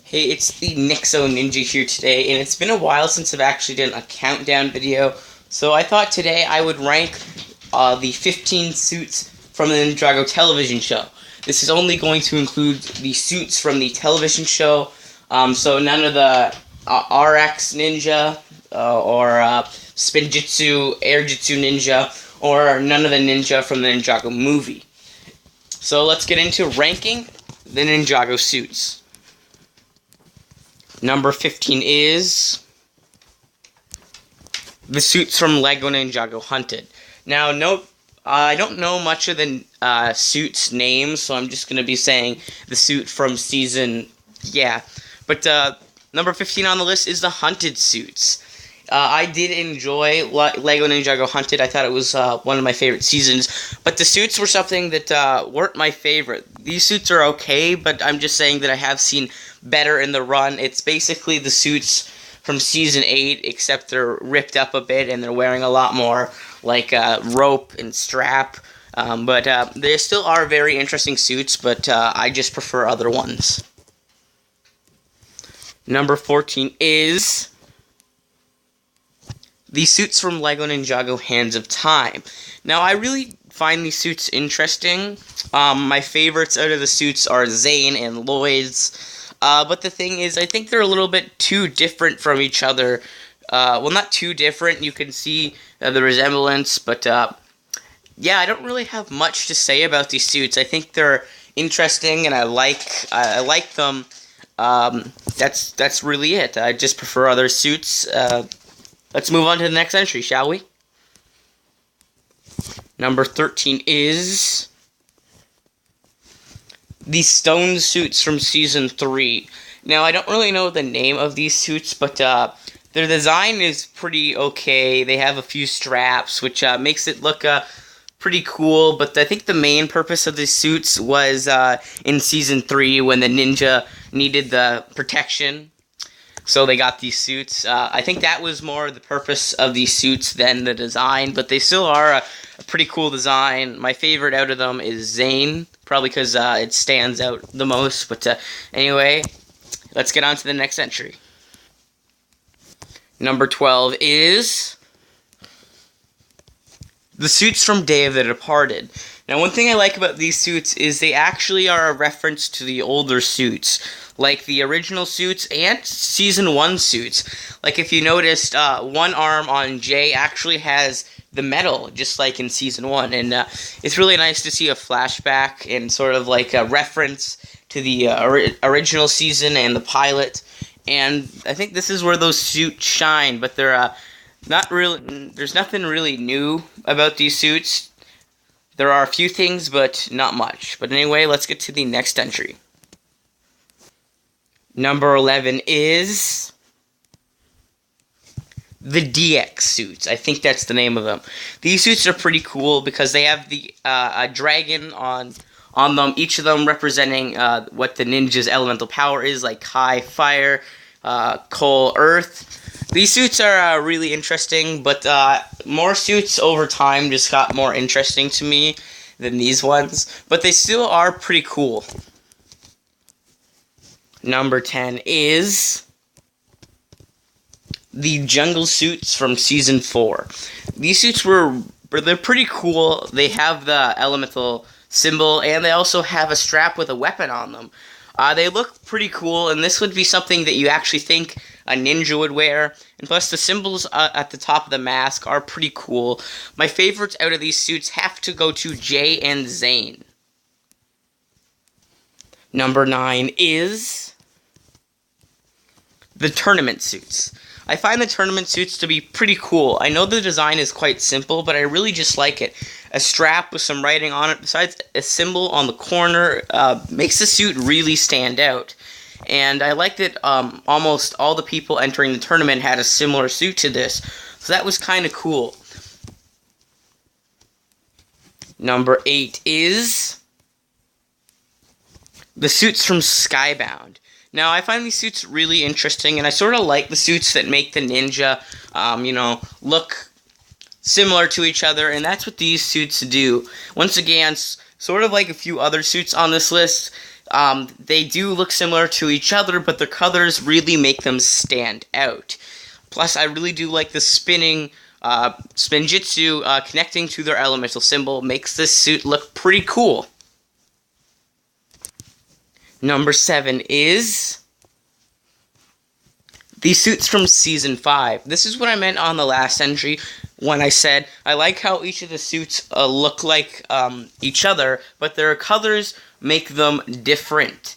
Hey, it's the Nexo Ninja here today, and it's been a while since I've actually done a countdown video, so I thought today I would rank the 15 suits from the Ninjago television show. This is only going to include the suits from the television show, so none of the RX Ninja, or Spinjitzu, Airjitzu Ninja, or none of the ninja from the Ninjago movie. So let's get into ranking the Ninjago suits. Number 15 is the suits from Lego Ninjago Hunted. Now, I don't know much of the suits' names, so I'm just going to be saying the suit from season, But number 15 on the list is the Hunted suits. I did enjoy Lego Ninjago Hunted. I thought it was one of my favorite seasons. But the suits were something that weren't my favorite. These suits are okay, but I'm just saying that I have seen better in the run. It's basically the suits from Season 8, except they're ripped up a bit and they're wearing a lot more like rope and strap. But they still are very interesting suits, but I just prefer other ones. Number 14 is the suits from Lego Ninjago Hands of Time. Now, I really find these suits interesting. My favorites out of the suits are Zane and Lloyd's. But the thing is, I think they're a little bit too different from each other. Well, not too different. You can see the resemblance, but I don't really have much to say about these suits. I think they're interesting, and I like them. That's really it. I just prefer other suits. Let's move on to the next entry, shall we? Number 13 is the stone suits from Season 3. Now, I don't really know the name of these suits, but their design is pretty okay. They have a few straps, which makes it look pretty cool, but I think the main purpose of these suits was in Season 3 when the ninja needed the protection. So they got these suits. I think that was more the purpose of these suits than the design, but they still are a pretty cool design. My favorite out of them is Zane, probably because it stands out the most. But anyway, let's get on to the next entry. Number 12 is the suits from Day of the Departed. Now, one thing I like about these suits is they actually are a reference to the older suits, like the original suits and Season 1 suits. Like, if you noticed, one arm on Jay actually has the metal, just like in Season 1, and it's really nice to see a flashback and sort of like a reference to the original season and the pilot, and I think this is where those suits shine, but they're not really, there's nothing really new about these suits. There are a few things, but not much. But anyway, let's get to the next entry. Number 11 is the DX suits. I think that's the name of them. These suits are pretty cool because they have the a dragon on them, each of them representing what the ninja's elemental power is, like Kai, fire, coal, earth. These suits are really interesting, but more suits over time just got more interesting to me than these ones. But they still are pretty cool. Number 10 is the jungle suits from Season 4. These suits they're pretty cool. They have the elemental symbol, and they also have a strap with a weapon on them. They look pretty cool, and this would be something that you actually think a ninja would wear. And plus, the symbols at the top of the mask are pretty cool. My favorites out of these suits have to go to Jay and Zane. Number 9 is the tournament suits. I find the tournament suits to be pretty cool. I know the design is quite simple, but I really just like it. A strap with some writing on it, besides a symbol on the corner, makes the suit really stand out. And I like that almost all the people entering the tournament had a similar suit to this, so that was kind of cool. Number 8 is the suits from Skybound. Now, I find these suits really interesting, and I sort of like the suits that make the ninja, look similar to each other, and that's what these suits do. Once again, sort of like a few other suits on this list, They do look similar to each other, but their colors really make them stand out. Plus, I really do like the spinjitzu connecting to their elemental symbol. Makes this suit look pretty cool. Number 7 is the suits from Season 5. This is what I meant on the last entry when I said I like how each of the suits look like each other, but their colors make them different.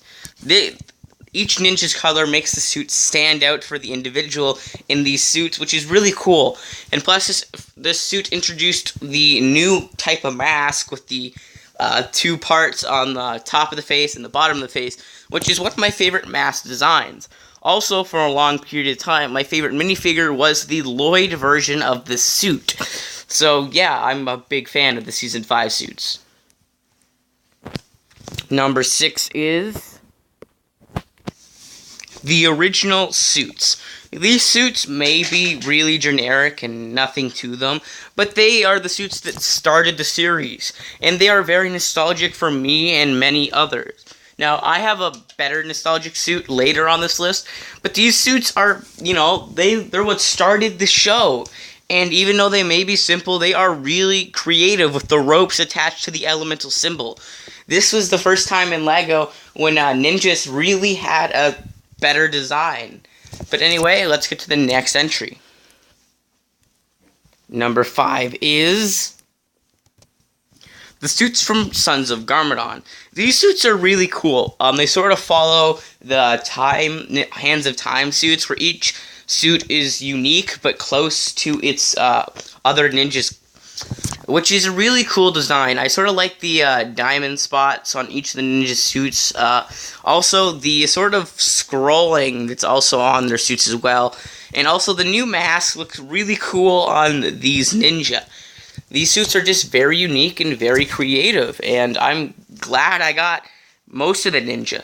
Each ninja's color makes the suit stand out for the individual in these suits, which is really cool. And plus, this suit introduced the new type of mask with the 2 parts on the top of the face and the bottom of the face, which is one of my favorite mask designs. Also, for a long period of time, my favorite minifigure was the Lloyd version of the suit. So, yeah, I'm a big fan of the Season 5 suits. Number 6 is the original suits. These suits may be really generic and nothing to them, but they are the suits that started the series, and they are very nostalgic for me and many others. Now, I have a better nostalgic suit later on this list, but these suits are, they're what started the show. And even though they may be simple, they are really creative with the ropes attached to the elemental symbol. This was the first time in Lego when ninjas really had a better design. But anyway, let's get to the next entry. Number 5 is the suits from Sons of Garmadon. These suits are really cool. They sort of follow the Hands of Time suits, where each suit is unique but close to its other ninjas, which is a really cool design. I sort of like the diamond spots on each of the ninja suits. Also, the sort of scrolling that's also on their suits as well. And also, the new mask looks really cool on these ninja. These suits are just very unique and very creative, and I'm glad I got most of the ninja.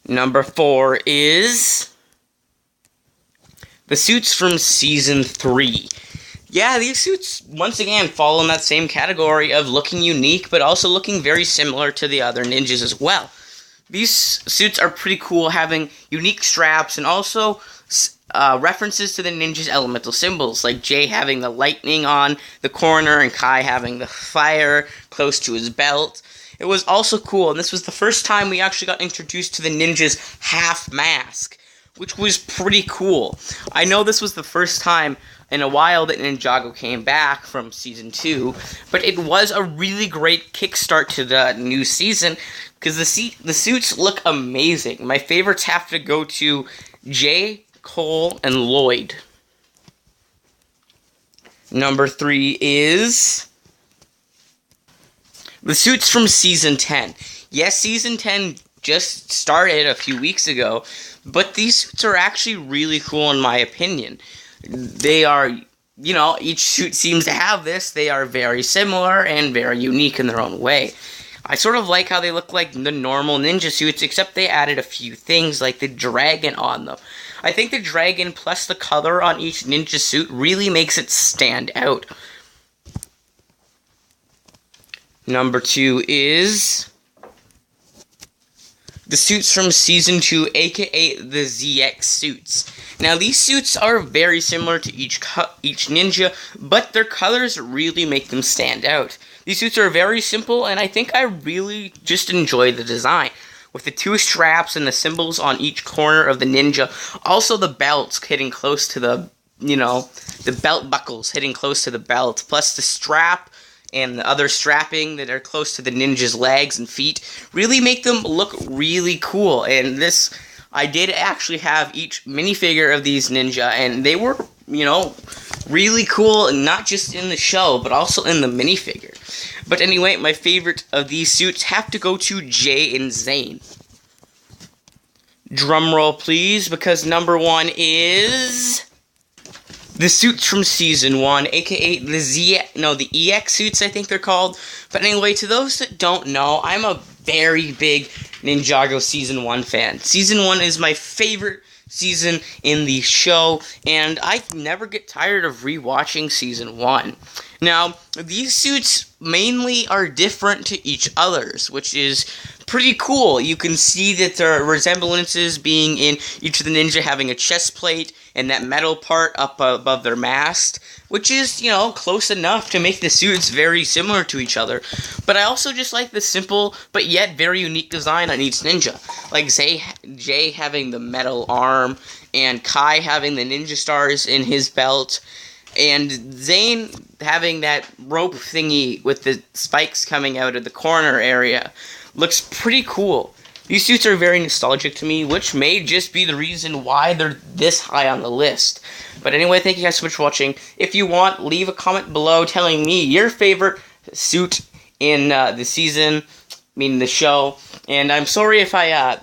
Number 4 is the suits from Season 3. Yeah, these suits, once again, fall in that same category of looking unique, but also looking very similar to the other ninjas as well. These suits are pretty cool, having unique straps, and also references to the ninja's elemental symbols, like Jay having the lightning on the corner, and Kai having the fire close to his belt. It was also cool, and this was the first time we actually got introduced to the ninja's half mask, which was pretty cool. I know this was the first time in a while that Ninjago came back from Season 2, but it was a really great kickstart to the new season, because the suits look amazing. My favorites have to go to Jay, Cole, and Lloyd. Number 3 is the suits from Season 10. Yes, Season 10 just started a few weeks ago, but these suits are actually really cool in my opinion. They are, each suit seems to have this. They are very similar and very unique in their own way. I sort of like how they look like the normal ninja suits, except they added a few things like the dragon on them. I think the dragon plus the color on each ninja suit really makes it stand out. Number 2 is the suits from Season 2, aka the ZX suits. Now, these suits are very similar to each ninja, but their colors really make them stand out. These suits are very simple, and I think I really just enjoy the design, with the 2 straps and the symbols on each corner of the ninja. Also, the belts hitting close to the belt buckles hitting close to the belt, plus the strap and the other strapping that are close to the ninja's legs and feet really make them look really cool. And I did actually have each minifigure of these ninja, and they were, really cool, not just in the show, but also in the minifigure. But anyway, my favorite of these suits have to go to Jay and Zane. Drumroll, please, because number 1 is the suits from Season 1, aka the EX suits, I think they're called. But anyway, to those that don't know, I'm a very big Ninjago Season 1 fan. Season 1 is my favorite season in the show, and I never get tired of rewatching Season 1. Now, these suits mainly are different to each other's, which is pretty cool. You can see that there are resemblances being in each of the ninja having a chest plate and that metal part up above their mast, which is, close enough to make the suits very similar to each other. But I also just like the simple but yet very unique design on each ninja. Like Jay having the metal arm, and Kai having the ninja stars in his belt, and Zane having that rope thingy with the spikes coming out of the corner area. Looks pretty cool. These suits are very nostalgic to me, which may just be the reason why they're this high on the list. But anyway, thank you guys so much for watching. If you want, leave a comment below telling me your favorite suit in the season, meaning the show. And I'm sorry if I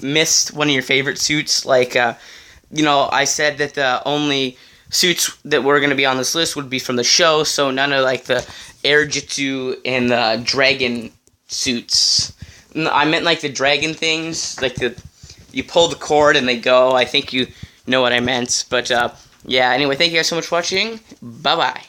missed one of your favorite suits. Like, I said that the only suits that were going to be on this list would be from the show, so none of, like, the air jitsu and the dragon suits. I meant, like, the dragon things, like, you pull the cord and they go. I think you know what I meant. But, yeah, anyway, thank you guys so much for watching. Bye-bye.